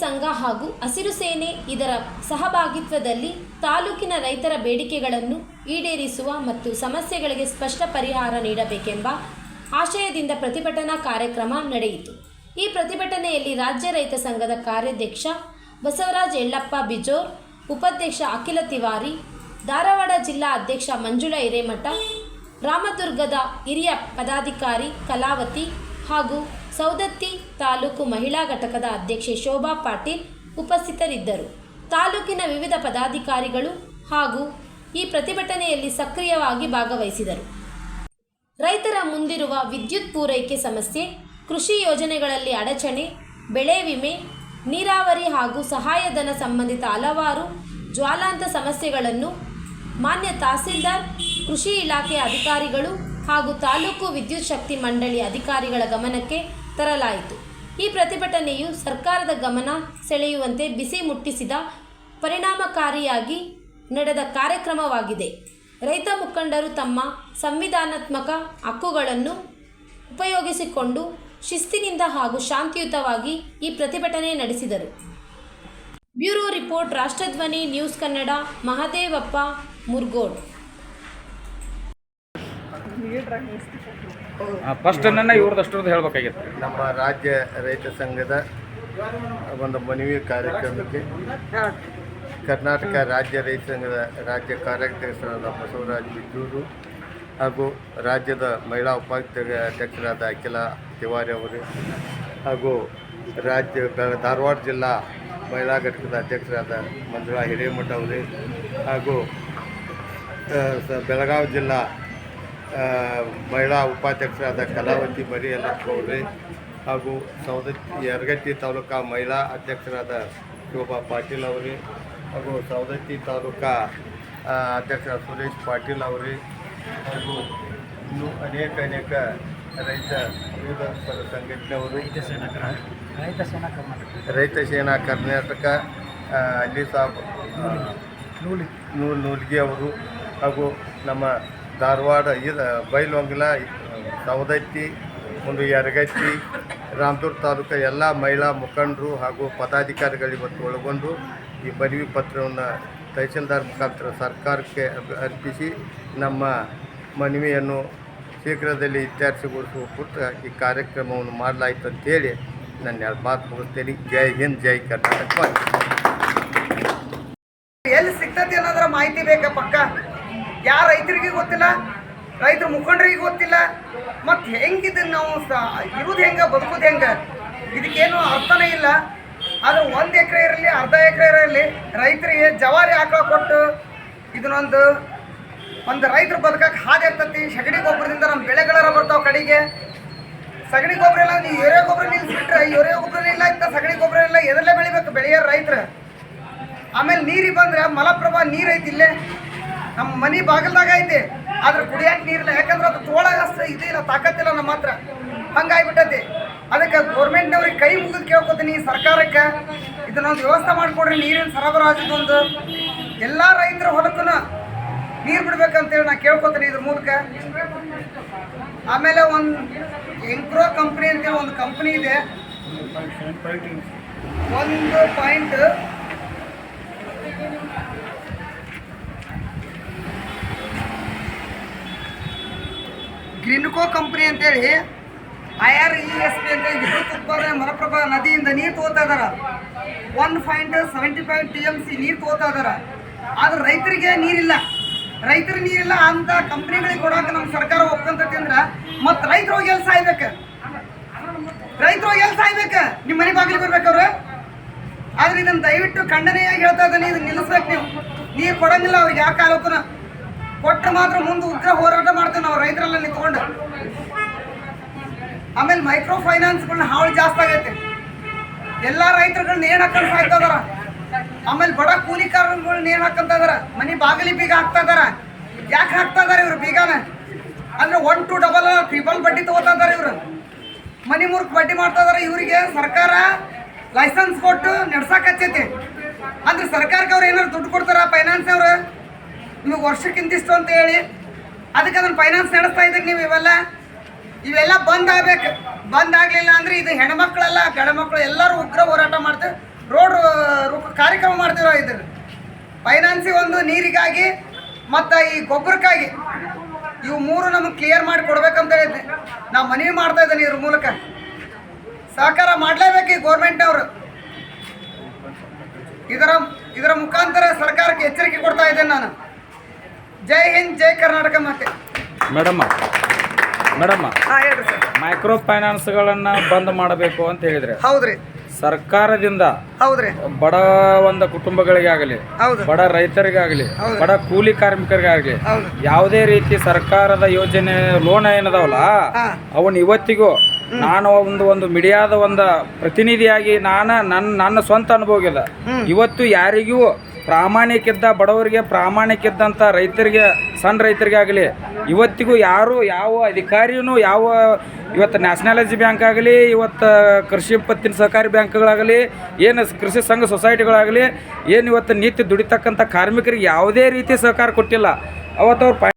ಸಂಘ ಹಾಗೂ ಹಸಿರು ಸೇನೆ ಇದರ ಸಹಭಾಗಿತ್ವದಲ್ಲಿ ತಾಲೂಕಿನ ರೈತರ ಬೇಡಿಕೆಗಳನ್ನು ಈಡೇರಿಸುವ ಮತ್ತು ಸಮಸ್ಯೆಗಳಿಗೆ ಸ್ಪಷ್ಟ ಪರಿಹಾರ ನೀಡಬೇಕೆಂಬ ಆಶಯದಿಂದ ಪ್ರತಿಭಟನಾ ಕಾರ್ಯಕ್ರಮ ನಡೆಯಿತು. ಈ ಪ್ರತಿಭಟನೆಯಲ್ಲಿ ರಾಜ್ಯ ರೈತ ಸಂಘದ ಕಾರ್ಯಾಧ್ಯಕ್ಷ ಬಸವರಾಜ ಯಲ್ಲಪ್ಪ ಬಿಜೋರ್, ಉಪಾಧ್ಯಕ್ಷ ಅಖಿಲ ತಿವಾರಿ, ಧಾರವಾಡ ಜಿಲ್ಲಾ ಅಧ್ಯಕ್ಷ ಮಂಜುಳಾ ಹಿರೇಮಠ, ರಾಮದುರ್ಗದ ಹಿರಿಯ ಪದಾಧಿಕಾರಿ ಕಲಾವತಿ ಹಾಗೂ ಸೌದತ್ತಿ ತಾಲೂಕು ಮಹಿಳಾ ಘಟಕದ ಅಧ್ಯಕ್ಷೆ ಶೋಭಾ ಪಾಟೀಲ್ ಉಪಸ್ಥಿತರಿದ್ದರು. ತಾಲೂಕಿನ ವಿವಿಧ ಪದಾಧಿಕಾರಿಗಳು ಹಾಗೂ ಈ ಪ್ರತಿಭಟನೆಯಲ್ಲಿ ಸಕ್ರಿಯವಾಗಿ ಭಾಗವಹಿಸಿದರು. ರೈತರ ಮುಂದಿರುವ ವಿದ್ಯುತ್ ಪೂರೈಕೆ ಸಮಸ್ಯೆ, ಕೃಷಿ ಯೋಜನೆಗಳಲ್ಲಿ ಅಡಚಣೆ, ಬೆಳೆ ವಿಮೆ, ನೀರಾವರಿ ಹಾಗೂ ಸಹಾಯಧನ ಸಂಬಂಧಿತ ಹಲವಾರು ಜ್ವಲಂತ ಸಮಸ್ಯೆಗಳನ್ನು ಮಾನ್ಯ ತಹಸೀಲ್ದಾರ್, ಕೃಷಿ ಇಲಾಖೆಯ ಅಧಿಕಾರಿಗಳು ಹಾಗೂ ತಾಲೂಕು ವಿದ್ಯುತ್ ಶಕ್ತಿ ಮಂಡಳಿ ಅಧಿಕಾರಿಗಳ ಗಮನಕ್ಕೆ ತರಲಾಯಿತು. ಈ ಪ್ರತಿಭಟನೆಯು ಸರ್ಕಾರದ ಗಮನ ಸೆಳೆಯುವಂತೆ ಬಿಸಿ ಮುಟ್ಟಿಸಿದ ಪರಿಣಾಮಕಾರಿಯಾಗಿ ನಡೆದ ಕಾರ್ಯಕ್ರಮವಾಗಿದೆ. ರೈತ ಮುಖಂಡರು ತಮ್ಮ ಸಂವಿಧಾನಾತ್ಮಕ ಹಕ್ಕುಗಳನ್ನು ಉಪಯೋಗಿಸಿಕೊಂಡು ಶಿಸ್ತಿನಿಂದ ಹಾಗೂ ಶಾಂತಿಯುತವಾಗಿ ಈ ಪ್ರತಿಭಟನೆ ನಡೆಸಿದರು. Bureau report, ರಾಷ್ಟ್ರಧ್ವನಿ news Kannada, Mahadevappa ಮುರ್ಗೋಡ್. First ಇವ್ರದಷ್ಟು ಹೇಳಬೇಕಾಗಿತ್ತು. ನಮ್ಮ ರಾಜ್ಯ ರೈತ ಸಂಘದ ಒಂದು ಮನವಿ ಕಾರ್ಯಕ್ರಮಕ್ಕೆ ಕರ್ನಾಟಕ ರಾಜ್ಯ ರೈತ ಸಂಘದ ರಾಜ್ಯ ಕಾರ್ಯಾಧ್ಯಕ್ಷರಾದ ಬಸವರಾಜ ಬಿಜೂರು ಹಾಗೂ ರಾಜ್ಯದ ಮಹಿಳಾ ಉಪಾಧ್ಯಕ್ಷರಾದ ಅಖಿಲ ತಿವಾರಿ ಅವರು ಹಾಗೂ ಧಾರವಾಡ ಜಿಲ್ಲಾ ಮಹಿಳಾ ಘಟಕದ ಅಧ್ಯಕ್ಷರಾದ ಮಂಜುಳಾ ಹಿರೇಮಠ ಅವರೇ ಹಾಗೂ ಬೆಳಗಾವಿ ಜಿಲ್ಲಾ ಮಹಿಳಾ ಉಪಾಧ್ಯಕ್ಷರಾದ ಕಲಾವತಿ ಮರಿ ಯಲ್ಲಪ್ಪ ಅವರೇ ಹಾಗೂ ಯರಗಟ್ಟಿ ತಾಲೂಕಾ ಮಹಿಳಾ ಅಧ್ಯಕ್ಷರಾದ ಶೋಭಾ ಪಾಟೀಲ್ ಅವರೇ ಹಾಗೂ ಸೌದತ್ತಿ ತಾಲೂಕಾ ಅಧ್ಯಕ್ಷರಾದ ಸುರೇಶ್ ಪಾಟೀಲ್ ಅವರೇ ಹಾಗೂ ಇನ್ನೂ ಅನೇಕ ರೈತ ವಿವಿಧ ಸಂಘಟನೆಯವರು, ರೈತ ಸೇನಾ ಕರ್ನಾಟಕ ಅಲ್ಲಿ ಸಾಬ್ ನೂಲ್ಗಿ ಅವರು ಹಾಗೂ ನಮ್ಮ ಧಾರವಾಡ ಬೈಲೊಂಗಲ, ಸೌದತ್ತಿ, ಒಂದು ಯರಗಟ್ಟಿ, ರಾಮದುರ್ಗ ತಾಲೂಕು ಎಲ್ಲ ಮಹಿಳಾ ಮುಖಂಡರು ಹಾಗೂ ಪದಾಧಿಕಾರಿಗಳು ಇವತ್ತು ಒಳಗೊಂಡು ಈ ಮನವಿ ಪತ್ರವನ್ನು ತಹಸೀಲ್ದಾರ್ ಮುಖಾಂತರ ಸರ್ಕಾರಕ್ಕೆ ಅರ್ಪಿಸಿ ನಮ್ಮ ಮನವಿಯನ್ನು ಶೀಘ್ರದಲ್ಲಿ ಇತ್ಯರ್ಥಗೊಳಿಸುವ ಕುರಿತು ಈ ಕಾರ್ಯಕ್ರಮವನ್ನು ಮಾಡಲಾಯಿತು ಅಂತೇಳಿ ನಾನು 2 ಮಾತು ಮುಗಿಸ್ತೇನೆ. ಜೈ ಹಿಂದ್, ಜೈ ಕರ್ನಾಟಕ. ಎಲ್ಲಿ ಸಿಗ್ತದೆ ಅನ್ನೋದ್ರ ಮಾಹಿತಿ ಬೇಕಾ? ಪಕ್ಕ ಯಾರ ರೈತರಿಗೆ ಗೊತ್ತಿಲ್ಲ, ರೈತರ ಮುಖಂಡರಿಗೆ ಗೊತ್ತಿಲ್ಲ. ಮತ್ತು ಹೆಂಗಿದ್ದು ನಾವು ಇರೋದು ಹೆಂಗೆ, ಬದುಕೋದು ಹೆಂಗೆ, ಇದಕ್ಕೇನು ಅರ್ಥನೇ ಇಲ್ಲ. ಆದರೆ 1 ಎಕರೆ ಇರಲಿ, ಅರ್ಧ ಎಕರೆ ಇರಲಿ, ರೈತರಿಗೆ ಜವಾರಿ ಆಕಳ ಕೊಟ್ಟು ಇದನ್ನೊಂದು ರೈತರು ಬದುಕಕ್ಕೆ ಹಾದಿ ಆಗ್ತತಿ. ಸಗಣಿ ಗೊಬ್ಬರದಿಂದ ನಮ್ಮ ಬೆಳೆಗಳರ ಬರ್ತಾವೆ. ಕಡೆಗೆ ಸಗಣಿ ಗೊಬ್ಬರ ಇಲ್ಲ, ನೀವು ಯೂರಿಯಾ ಗೊಬ್ಬರ ನಿಲ್ಲಿಸ್ಬಿಟ್ರೆ, ಯೂರಿಯಾ ಗೊಬ್ಬರ ಇಲ್ಲ, ಇಂಥ ಸಗಣಿ ಗೊಬ್ಬರ ಇಲ್ಲ, ಎದರಲ್ಲೇ ಬೆಳಿಬೇಕು ಬೆಳೆಯೋರು ರೈತರು. ಆಮೇಲೆ ನೀರಿಗೆ ಬಂದರೆ ಮಲಪ್ರಭಾ ನೀರು ಐತಿ, ಇಲ್ಲೇ ನಮ್ಮ ಮನೆ ಬಾಗಿಲ್ದಾಗ ಐತಿ, ಆದ್ರೆ ಕುಡಿಯೋಕೆ ನೀರಿಲ್ಲ. ಯಾಕಂದ್ರೆ ಅದು ತೋಳಾಗ ಅಷ್ಟು ಇದಿಲ್ಲ, ತಾಕತ್ತಿಲ್ಲ ನಮ್ಮ ಹತ್ರ. ಹಂಗಾಗಿಬಿಟ್ಟೈತಿ. ಅದಕ್ಕೆ ಗೌರ್ಮೆಂಟ್ನವ್ರಿಗೆ ಕೈ ಮುಗಿದು ಕೇಳ್ಕೊತೀನಿ, ಸರ್ಕಾರಕ್ಕೆ ಇದನ್ನೊಂದು ವ್ಯವಸ್ಥೆ ಮಾಡಿಕೊಡ್ರಿ. ನೀರಿನ ಸರಬರಾಜದೊಂದು ಎಲ್ಲ ರೈತರ ಹೊಲಕ್ಕೂ ನೀರು ಬಿಡ್ಬೇಕಂತೇಳಿ ನಾನು ಕೇಳ್ಕೊತೀನಿ ಇದ್ರ ಮೂಲಕ. ಆಮೇಲೆ ಒಂದು ಎಂಕ್ರೋ ಕಂಪ್ನಿ ಅಂತೇಳಿ ಒಂದು ಕಂಪ್ನಿ ಇದೆ, 1 ಗ್ರೀನ್ಕೋ ಕಂಪ್ನಿ ಅಂತೇಳಿ IRESP ಅಂತೇಳಿ ವಿದ್ಯುತ್ ಉತ್ಪಾದನೆ ಮಲಪ್ರಭಾ ನದಿಯಿಂದ ನೀರು ತಗೋತಾ ಇದಾರೆ. 1.75 TMC ನೀರು ತಗೋತಾ ಇದಾರೆ. ಆದ್ರೆ ರೈತರಿಗೆ ನೀರಿಲ್ಲ. ಅಂತ ಕಂಪ್ನಿಗಳಿಗೆ ಕೊಡೋಕೆ ನಮ್ಮ ಸರ್ಕಾರ ಒಪ್ಕೊಂತೈತಿ ಅಂದ್ರೆ ಮತ್ತು ರೈತರು ಹೋಗಿ ಎಲ್ಲಿ ಸಾಯ್ಬೇಕು? ನಿಮ್ಮ ಮನೆ ಬಾಗಿಲಿಗೆ ಬರ್ಬೇಕವ್ರು. ಆದ್ರೆ ಇದನ್ನು ದಯವಿಟ್ಟು ಖಂಡನೆಯಾಗಿ ಹೇಳ್ತಾ ಇದ್ದಾನೆ, ಇದನ್ನ ನಿಲ್ಲಿಸ್ಬೇಕು. ನೀವು ನೀರು ಕೊಡಂಗಿಲ್ಲ ಅವ್ರಿಗೆ ಯಾವ ಕಾಲಕ್ಕೂ. ಕೊಟ್ಟು ಮಾತ್ರ ಮುಂದೆ ಉಗ್ರ ಹೋರಾಟ ಮಾಡ್ತೇವೆ ನಾವು ರೈತರೆಲ್ಲ ನಿಂತ್ಕೊಂಡು. ಆಮೇಲೆ ಮೈಕ್ರೋ ಫೈನಾನ್ಸ್ಗಳನ್ನ ಹಾವಳಿ ಜಾಸ್ತಿ ಆಗೈತೆ. ಎಲ್ಲ ರೈತರುಗಳನ್ನ ನೇಣು ಹಾಕೊಂಡು ಸಾಯ್ತಾ ಇದಾರ. ಆಮೇಲೆ ಬಡ ಕೂಲಿಕಾರರುಗಳು ನೇಣು ಹಾಕೊಂತ ಇದಾರ. ಮನೆ ಬಾಗಿಲಿ ಬೀಗ ಹಾಕ್ತಾ ಇದಾರ. ಯಾಕೆ ಹಾಕ್ತಾ ಇದಾರೆ ಇವ್ರು ಬೀಗಾನ? ಅಂದ್ರೆ 1 to 3 ಬಡ್ಡಿ ತಗೋತಾ ಇದಾರೆ ಇವರು. ಮನೆ ಮುರ್ಕ್ ಬಡ್ಡಿ ಮಾಡ್ತಾ ಇದಾರೆ. ಇವರಿಗೆ ಸರ್ಕಾರ ಲೈಸೆನ್ಸ್ ಕೊಟ್ಟು ನಡ್ಸಕ್ಕೆ ಹಚ್ಚೈತಿ. ಅಂದ್ರೆ ಸರ್ಕಾರಕ್ಕೆ ಅವ್ರು ಏನಾದ್ರು ದುಡ್ಡು ಕೊಡ್ತಾರ ಫೈನಾನ್ಸ್ ಅವರು, ನಿಮಗೆ ವರ್ಷಕ್ಕಿಂತಿಷ್ಟು ಅಂತ ಹೇಳಿ. ಅದಕ್ಕೆ ಅದನ್ನು ಫೈನಾನ್ಸ್ ನಡೆಸ್ತಾ ಇದ್ದೀರಿ ನೀವು. ಇವೆಲ್ಲ ಬಂದ್ ಆಗ್ಬೇಕು. ಬಂದ್ ಆಗಲಿಲ್ಲ ಅಂದ್ರೆ ಇದು ಹೆಣ್ಮಕ್ಳೆಲ್ಲ ಗಂಡು ಮಕ್ಕಳು ಎಲ್ಲರೂ ಉಗ್ರ ಹೋರಾಟ ಮಾಡ್ತೇವೆ. ರೋಡ್ ಕಾರ್ಯಕ್ರಮ ಮಾಡ್ತೀವಿ ಇದು ಫೈನಾನ್ಸಿ ಒಂದು ನೀರಿಗಾಗಿ ಮತ್ತು ಈ ಗೊಬ್ಬರಕ್ಕಾಗಿ ಇವು ಮೂರು ನಮಗೆ ಕ್ಲಿಯರ್ ಮಾಡಿ ಕೊಡ್ಬೇಕಂತ ಹೇಳಿದ್ದೆ ನಾವು ಮನವಿ ಮಾಡ್ತಾ ಇದ್ದೇನೆ ಇದ್ರ ಮೂಲಕ ಸಹಕಾರ ಮಾಡಲೇಬೇಕು ಈ ಗೌರ್ಮೆಂಟ್ನವರು ಇದರ ಮುಖಾಂತರ ಸರ್ಕಾರಕ್ಕೆ ಎಚ್ಚರಿಕೆ ಕೊಡ್ತಾ ಇದ್ದೇನೆ ನಾನು ಜೈ ಹಿಂದ್ ಜೈ ಕರ್ನಾಟಕ ಮತ್ತೆ ಮೇಡಮ್ಮ ಹಾಂ ಹೇಳ್ರಿ ಸರ್ ಮೈಕ್ರೋ ಫೈನಾನ್ಸ್ಗಳನ್ನು ಬಂದ್ ಮಾಡಬೇಕು ಅಂತ ಹೇಳಿದ್ರೆ ಹೌದ್ರಿ ಸರ್ಕಾರದಿಂದ ಹೌದ್ರಿ ಬಡ ಒಂದು ಕುಟುಂಬಗಳಿಗಾಗಲಿ ಹೌದು ಬಡ ರೈತರಿಗಾಗಲಿ ಹೌದು. ಬಡ ಕೂಲಿ ಕಾರ್ಮಿಕರಿಗಾಗಲಿ ಹೌದು ಯಾವುದೇ ರೀತಿ ಸರ್ಕಾರದ ಯೋಜನೆ ಲೋನ್ ಏನದಾವಲ್ಲ ಹಾಂ ಅವನ್ ಇವತ್ತಿಗೂ ನಾನು ಒಂದು ಮೀಡಿಯಾದ ಒಂದು ಪ್ರತಿನಿಧಿಯಾಗಿ ನನ್ನ ಸ್ವಂತ ಅನುಭವ ಇದೆ. ಇವತ್ತು ಯಾರಿಗೂ ಪ್ರಾಮಾಣಿಕಿದ್ದ ಬಡವರಿಗೆ ಪ್ರಾಮಾಣಿಕಿದ್ದಂಥ ರೈತರಿಗೆ ಸಣ್ಣ ರೈತರಿಗಾಗಲಿ ಇವತ್ತಿಗೂ ಯಾರು ಯಾವ ಅಧಿಕಾರಿಯೂ ಯಾವ ಇವತ್ತು ನ್ಯಾಷನಲೈಸ್ ಬ್ಯಾಂಕ್ ಆಗಲಿ ಇವತ್ತು ಕೃಷಿ ಪತ್ತಿನ ಸಹಕಾರಿ ಬ್ಯಾಂಕ್ಗಳಾಗಲಿ ಏನು ಕೃಷಿ ಸಂಘ ಸೊಸೈಟಿಗಳಾಗಲಿ ಏನು ಇವತ್ತು ನಿತ್ಯ ದುಡಿತಕ್ಕಂಥ ಕಾರ್ಮಿಕರಿಗೆ ಯಾವುದೇ ರೀತಿ ಸಹಕಾರ ಕೊಟ್ಟಿಲ್ಲ ಅವತ್ತು ಅವ್ರು